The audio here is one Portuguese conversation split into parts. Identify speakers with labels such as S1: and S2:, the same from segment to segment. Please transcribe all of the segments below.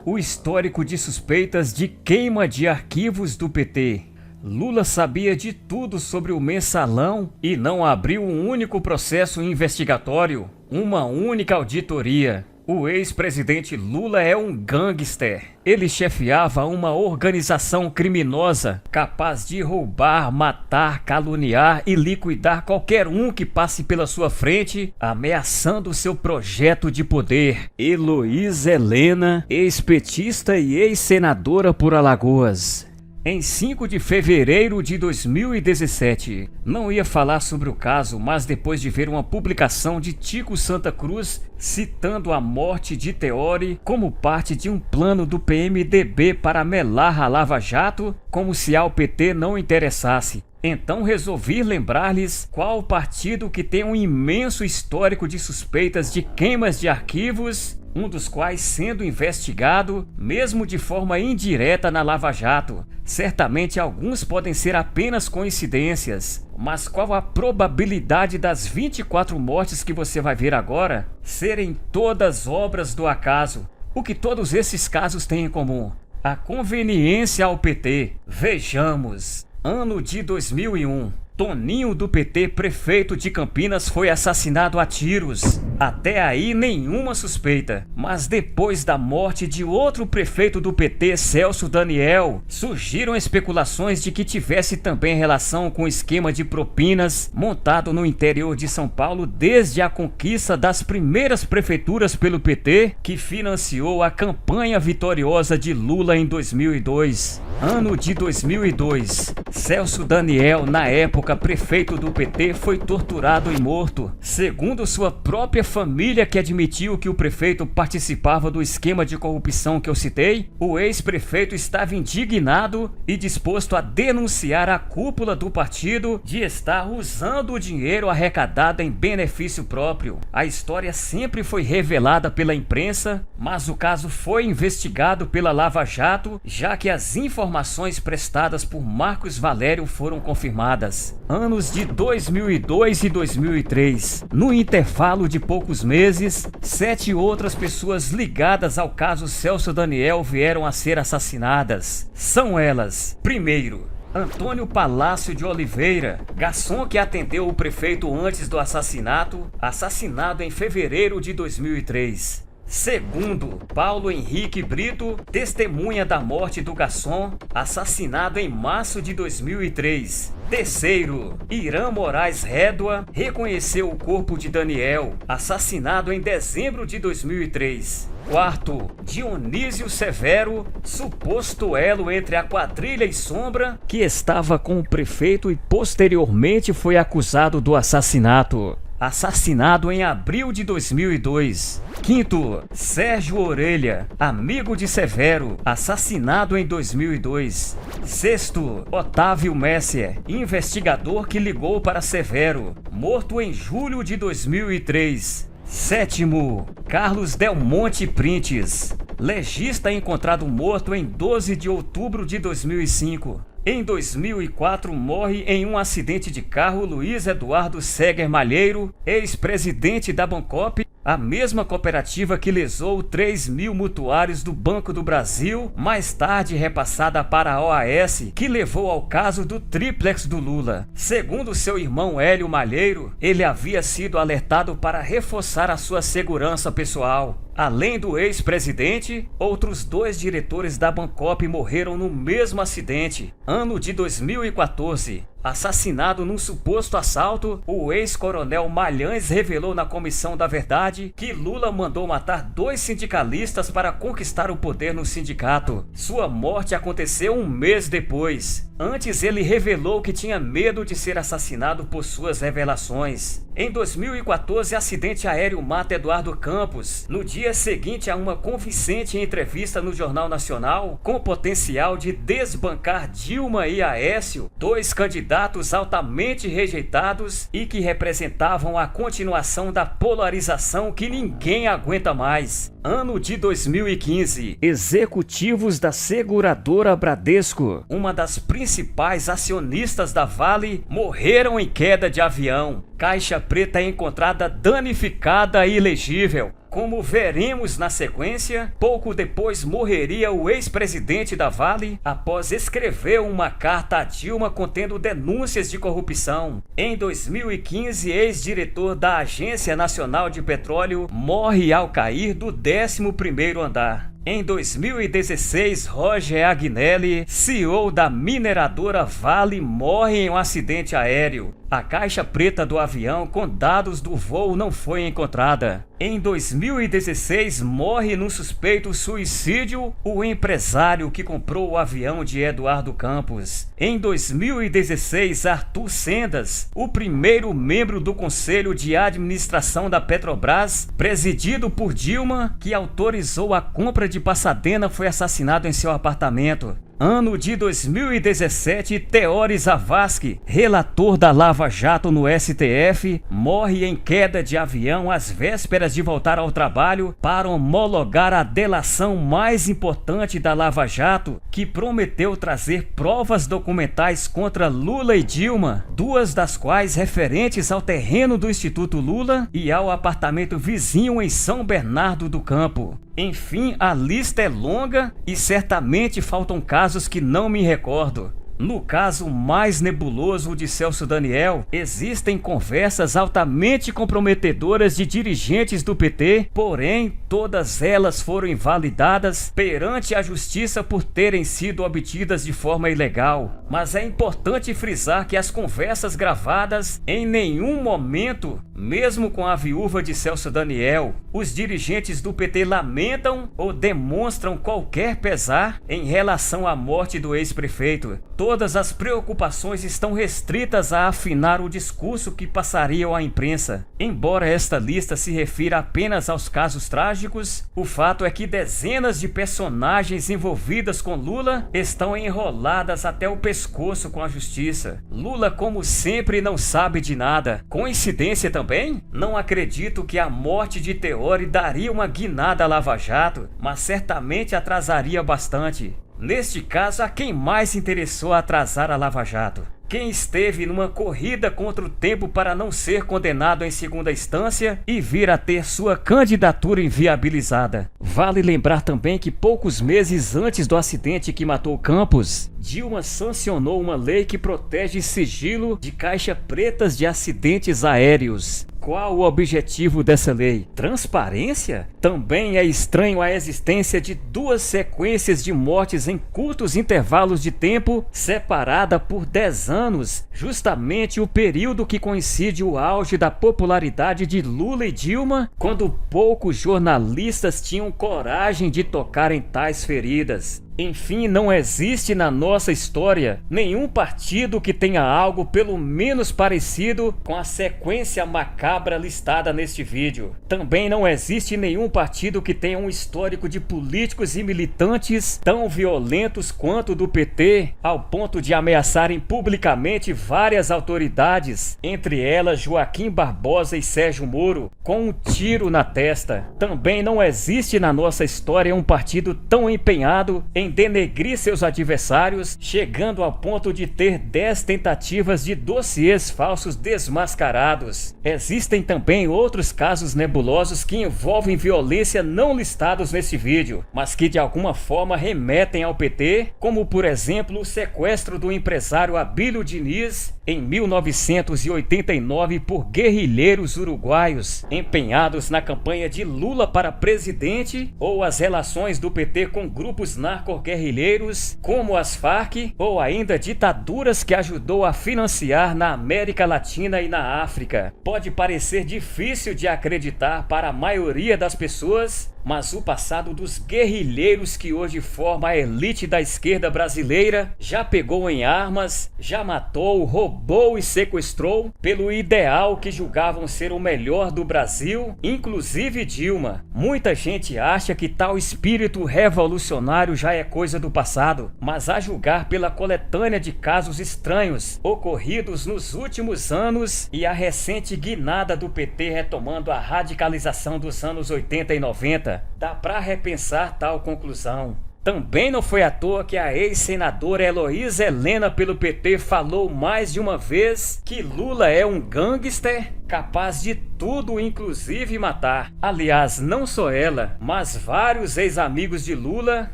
S1: O histórico de suspeitas de queima de arquivos do PT. Lula sabia de tudo sobre o mensalão e não abriu um único processo investigatório, uma única auditoria. O ex-presidente Lula é um gangster. Ele chefiava uma organização criminosa capaz de roubar, matar, caluniar e liquidar qualquer um que passe pela sua frente, ameaçando seu projeto de poder. Heloísa Helena, ex-petista e ex-senadora por Alagoas. Em 5 de fevereiro de 2017, não ia falar sobre o caso, mas depois de ver uma publicação de Tico Santa Cruz citando a morte de Teori como parte de um plano do PMDB para melar a Lava Jato, como se ao PT não interessasse. Então resolvi lembrar-lhes qual partido que tem um imenso histórico de suspeitas de queimas de arquivos, um dos quais sendo investigado, mesmo de forma indireta na Lava Jato. Certamente alguns podem ser apenas coincidências, mas qual a probabilidade das 24 mortes que você vai ver agora serem todas obras do acaso? O que todos esses casos têm em comum? A conveniência ao PT. Vejamos. Ano de 2001. Toninho do PT, prefeito de Campinas, foi assassinado a tiros. Até aí nenhuma suspeita. Mas depois da morte de outro prefeito do PT, Celso Daniel, surgiram especulações de que tivesse também relação com o esquema de propinas montado no interior de São Paulo desde a conquista das primeiras prefeituras pelo PT, que financiou a campanha vitoriosa de Lula em 2002. Ano de 2002. Celso Daniel, na época prefeito do PT, foi torturado e morto. Segundo sua própria família, que admitiu que o prefeito participava do esquema de corrupção que eu citei, o ex-prefeito estava indignado e disposto a denunciar a cúpula do partido de estar usando o dinheiro arrecadado em benefício próprio. A história sempre foi revelada pela imprensa, mas o caso foi investigado pela Lava Jato, já que as informações prestadas por Marcos Valério foram confirmadas. Anos de 2002 e 2003. No intervalo de poucos meses, 7 outras pessoas ligadas ao caso Celso Daniel vieram a ser assassinadas. São elas: primeiro, Antônio Palácio de Oliveira, garçom que atendeu o prefeito antes do assassinato, assassinado em fevereiro de 2003. Segundo, Paulo Henrique Brito, testemunha da morte do garçom, assassinado em março de 2003. Terceiro, Irã Moraes Rédua reconheceu o corpo de Daniel, assassinado em dezembro de 2003. Quarto, Dionísio Severo, suposto elo entre a quadrilha e Sombra, que estava com o prefeito e posteriormente foi acusado do assassinato. Assassinado em abril de 2002. Quinto, Sérgio Orelha, amigo de Severo, assassinado em 2002. Sexto, Otávio Messier, investigador que ligou para Severo, morto em julho de 2003. Sétimo, Carlos Del Monte Printes, legista encontrado morto em 12 de outubro de 2005. Em 2004, morre em um acidente de carro Luiz Eduardo Seger Malheiro, ex-presidente da Bancop, a mesma cooperativa que lesou 3.000 mutuários do Banco do Brasil, mais tarde repassada para a OAS, que levou ao caso do triplex do Lula. Segundo seu irmão Hélio Malheiro, ele havia sido alertado para reforçar a sua segurança pessoal. Além do ex-presidente, outros 2 diretores da Bancop morreram no mesmo acidente. Ano de 2014. Assassinado num suposto assalto, o ex-coronel Malhães revelou na Comissão da Verdade que Lula mandou matar 2 sindicalistas para conquistar o poder no sindicato. Sua morte aconteceu um mês depois. Antes, ele revelou que tinha medo de ser assassinado por suas revelações. Em 2014, acidente aéreo mata Eduardo Campos. No dia seguinte a uma convincente entrevista no Jornal Nacional, com potencial de desbancar Dilma e Aécio, 2 candidatos altamente rejeitados e que representavam a continuação da polarização que ninguém aguenta mais. Ano de 2015. Executivos da seguradora Bradesco, uma das principais acionistas da Vale, morreram em queda de avião. Caixa preta é encontrada danificada e ilegível. Como veremos na sequência, pouco depois morreria o ex-presidente da Vale após escrever uma carta a Dilma contendo denúncias de corrupção. Em 2015, ex-diretor da Agência Nacional de Petróleo morre ao cair do 11º andar. Em 2016, Roger Agnelli, CEO da mineradora Vale, morre em um acidente aéreo. A caixa preta do avião com dados do voo não foi encontrada. Em 2016, morre num suspeito suicídio o empresário que comprou o avião de Eduardo Campos. Em 2016, Arthur Sendas, o primeiro membro do Conselho de Administração da Petrobras, presidido por Dilma, que autorizou a compra de Passadena, foi assassinado em seu apartamento. Ano de 2017, Teori Zavascki, relator da Lava Jato no STF, morre em queda de avião às vésperas de voltar ao trabalho para homologar a delação mais importante da Lava Jato, que prometeu trazer provas documentais contra Lula e Dilma, duas das quais referentes ao terreno do Instituto Lula e ao apartamento vizinho em São Bernardo do Campo. Enfim, a lista é longa e certamente faltam casos que não me recordo. No caso mais nebuloso de Celso Daniel, existem conversas altamente comprometedoras de dirigentes do PT, porém todas elas foram invalidadas perante a justiça por terem sido obtidas de forma ilegal. Mas é importante frisar que as conversas gravadas em nenhum momento, mesmo com a viúva de Celso Daniel, os dirigentes do PT lamentam ou demonstram qualquer pesar em relação à morte do ex-prefeito. Todas as preocupações estão restritas a afinar o discurso que passariam à imprensa. Embora esta lista se refira apenas aos casos trágicos, o fato é que dezenas de personagens envolvidas com Lula estão enroladas até o pescoço com a justiça. Lula, como sempre, não sabe de nada. Coincidência também? Não acredito que a morte de Teori daria uma guinada à Lava Jato, mas certamente atrasaria bastante. Neste caso, a quem mais interessou atrasar a Lava Jato? Quem esteve numa corrida contra o tempo para não ser condenado em segunda instância e vir a ter sua candidatura inviabilizada. Vale lembrar também que poucos meses antes do acidente que matou Campos, Dilma sancionou uma lei que protege sigilo de caixa pretas de acidentes aéreos. Qual o objetivo dessa lei? Transparência? Também é estranho a existência de duas sequências de mortes em curtos intervalos de tempo, separada por 10 anos, justamente o período que coincide o auge da popularidade de Lula e Dilma, quando poucos jornalistas tinham coragem de tocar em tais feridas. Enfim, não existe na nossa história nenhum partido que tenha algo pelo menos parecido com a sequência macabra listada neste vídeo. Também não existe nenhum partido que tenha um histórico de políticos e militantes tão violentos quanto o do PT, ao ponto de ameaçarem publicamente várias autoridades, entre elas Joaquim Barbosa e Sérgio Moro, com um tiro na testa. Também não existe na nossa história um partido tão empenhado em denegrir seus adversários, chegando ao ponto de ter 10 tentativas de dossiês falsos desmascarados. Existem também outros casos nebulosos que envolvem violência não listados nesse vídeo, mas que de alguma forma remetem ao PT, como por exemplo o sequestro do empresário Abílio Diniz em 1989 por guerrilheiros uruguaios empenhados na campanha de Lula para presidente, ou as relações do PT com grupos narco-guerrilheiros como as Farc, ou ainda ditaduras que ajudou a financiar na América Latina e na África. Pode parecer difícil de acreditar para a maioria das pessoas, mas o passado dos guerrilheiros que hoje forma a elite da esquerda brasileira já pegou em armas, já matou, roubou e sequestrou pelo ideal que julgavam ser o melhor do Brasil, inclusive Dilma. Muita gente acha que tal espírito revolucionário já é coisa do passado, mas a julgar pela coletânea de casos estranhos ocorridos nos últimos anos e a recente guinada do PT retomando a radicalização dos anos 80 e 90, dá para repensar tal conclusão. Também não foi à toa que a ex-senadora Heloísa Helena pelo PT falou mais de uma vez que Lula é um gangster capaz de tudo, inclusive matar. Aliás, não só ela, mas vários ex-amigos de Lula,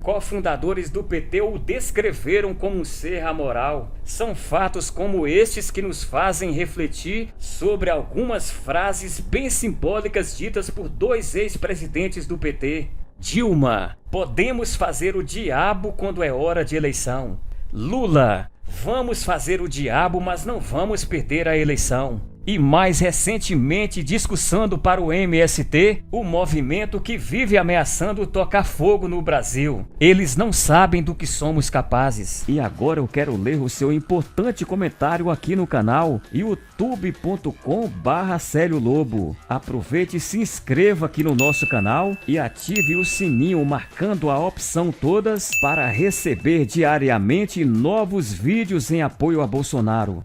S1: cofundadores do PT, o descreveram como um ser amoral. São fatos como estes que nos fazem refletir sobre algumas frases bem simbólicas ditas por dois ex-presidentes do PT. Dilma: podemos fazer o diabo quando é hora de eleição. Lula: vamos fazer o diabo, mas não vamos perder a eleição. E mais recentemente, discussando para o MST, o movimento que vive ameaçando tocar fogo no Brasil. Eles não sabem do que somos capazes. E agora eu quero ler o seu importante comentário aqui no canal youtube.com/Célio Lobo. Aproveite e se inscreva aqui no nosso canal e ative o sininho marcando a opção todas para receber diariamente novos vídeos em apoio a Bolsonaro.